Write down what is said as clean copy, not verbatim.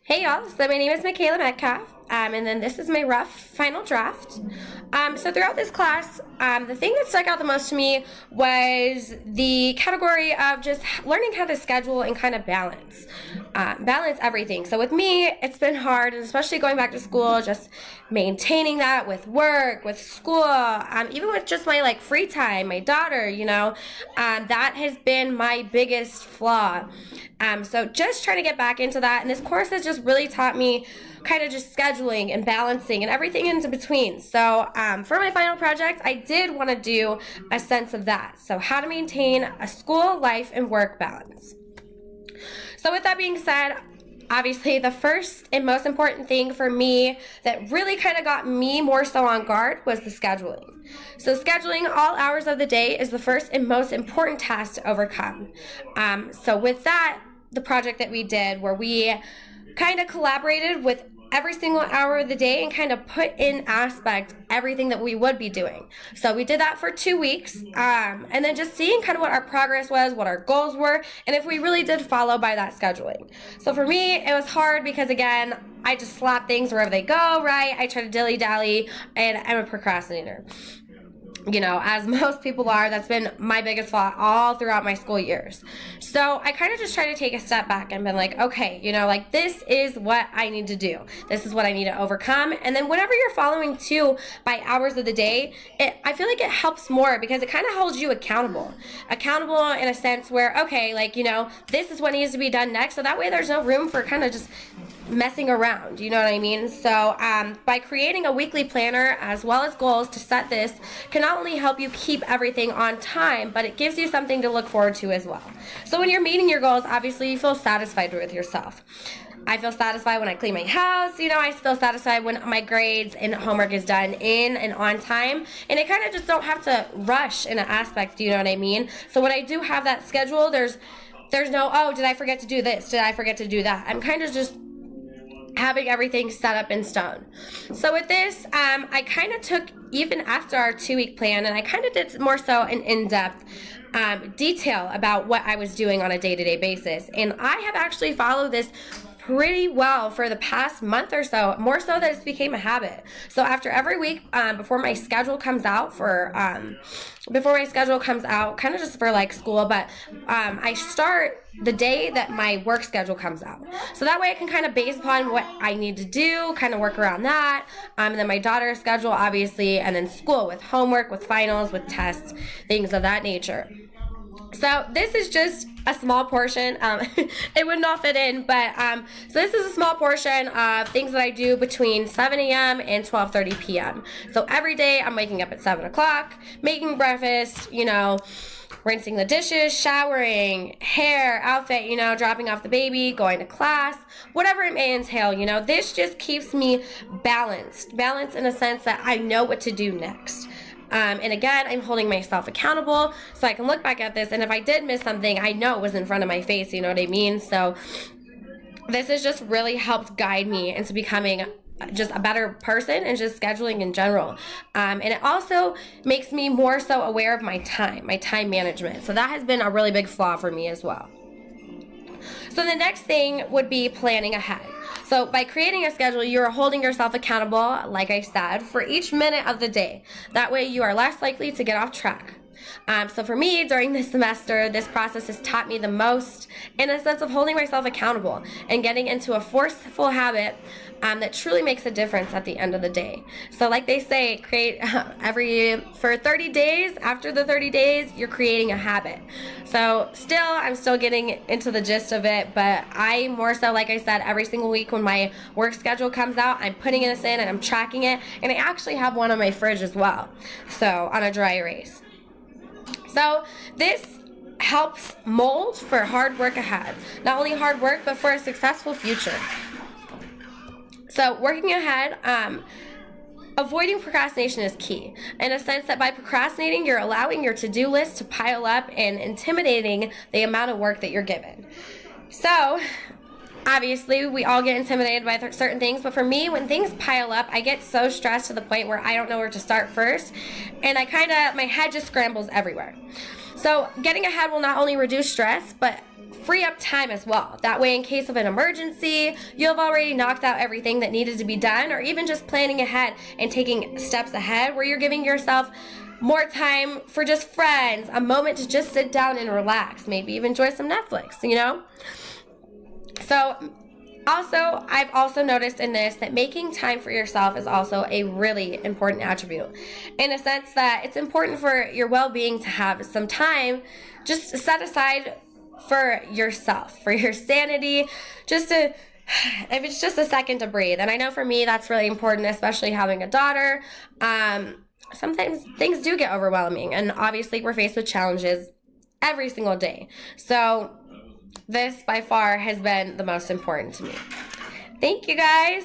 Hey y'all, so my name is Michaela Metcalf, and then this is my rough final draft. So throughout this class, the thing that stuck out the most to me was the category of just learning how to schedule and kind of balance everything. So with me, it's been hard, and especially going back to school, just maintaining that with work, with school, even with just my free time, my daughter, that has been my biggest flaw. So just trying to get back into that, and this course has just really taught me kind of just scheduling and balancing and everything in between. So for my final project, I did want to do a sense of that. So how to maintain a school, life, and work balance. So with that being said, obviously the first and most important thing for me that really kind of got me more so on guard was the scheduling. So scheduling all hours of the day is the first and most important task to overcome. So with that, the project that we did where we kind of collaborated with every single hour of the day and kind of put in aspect everything that we would be doing. So we did that for 2 weeks, and then just seeing kind of what our progress was, what our goals were, and if we really did follow by that scheduling. So for me, it was hard because, again, I just slap things wherever they go, right? I try to dilly-dally, and I'm a procrastinator. As most people are, that's been my biggest flaw all throughout my school years. So I kind of just try to take a step back and been like, okay, this is what I need to do. This is what I need to overcome. And then whenever you're following by hours of the day, I feel like it helps more because it kind of holds you accountable. Accountable in a sense where, okay, this is what needs to be done next. So that way there's no room for kind of just messing around, you know what I mean? So by creating a weekly planner as well as goals to set this can not only help you keep everything on time, but it gives you something to look forward to as well. So when you're meeting your goals, obviously you feel satisfied with yourself. I feel satisfied when I clean my house, I feel satisfied when my grades and homework is done in and on time, and I kind of just don't have to rush in an aspect, you know what I mean? So when I do have that schedule, there's no, oh, did I forget to do this? Did I forget to do that? I'm kind of just having everything set up in stone. So with this, I kind of took, even after our 2-week plan, and I kind of did more so an in-depth detail about what I was doing on a day-to-day basis. And I have actually followed this pretty well for the past month or so, more so that it's became a habit. So after every week, before my schedule comes out, kind of just for school, but I start the day that my work schedule comes out. So that way I can kind of base upon what I need to do, kind of work around that. And then my daughter's schedule, obviously, and then school with homework, with finals, with tests, things of that nature. So this is just a small portion. It would not fit in, but so this is a small portion of things that I do between 7 a.m. and 12:30 p.m. So every day I'm waking up at 7 o'clock, making breakfast, rinsing the dishes, showering, hair, outfit, dropping off the baby, going to class, whatever it may entail, this just keeps me balanced in a sense that I know what to do next. And again, I'm holding myself accountable so I can look back at this, and if I did miss something, I know it was in front of my face, you know what I mean? So this has just really helped guide me into becoming just a better person and just scheduling in general. And it also makes me more so aware of my time management. So that has been a really big flaw for me as well. So the next thing would be planning ahead. So by creating a schedule, you're holding yourself accountable, like I said, for each minute of the day. That way you are less likely to get off track. So for me, during this semester, this process has taught me the most in a sense of holding myself accountable and getting into a forceful habit that truly makes a difference at the end of the day. So like they say, for 30 days, after the 30 days, you're creating a habit. So I'm still getting into the gist of it, but I more so, like I said, every single week when my work schedule comes out, I'm putting this in and I'm tracking it, and I actually have one on my fridge as well, so on a dry erase. So this helps mold for hard work ahead. Not only hard work, but for a successful future. So working ahead, avoiding procrastination is key, in a sense that by procrastinating, you're allowing your to-do list to pile up and intimidating the amount of work that you're given. So obviously, we all get intimidated by certain things, but for me, when things pile up, I get so stressed to the point where I don't know where to start first, and my head just scrambles everywhere. So getting ahead will not only reduce stress, but free up time as well. That way, in case of an emergency, you'll have already knocked out everything that needed to be done, or even just planning ahead and taking steps ahead where you're giving yourself more time for just friends, a moment to just sit down and relax, maybe even enjoy some Netflix, you know? So also, I've also noticed in this that making time for yourself is also a really important attribute, in a sense that it's important for your well-being to have some time just set aside for yourself, for your sanity, just to, if it's just a second to breathe. And I know for me that's really important, especially having a daughter. Sometimes things do get overwhelming, and obviously we're faced with challenges every single day. So this by far has been the most important to me. Thank you guys.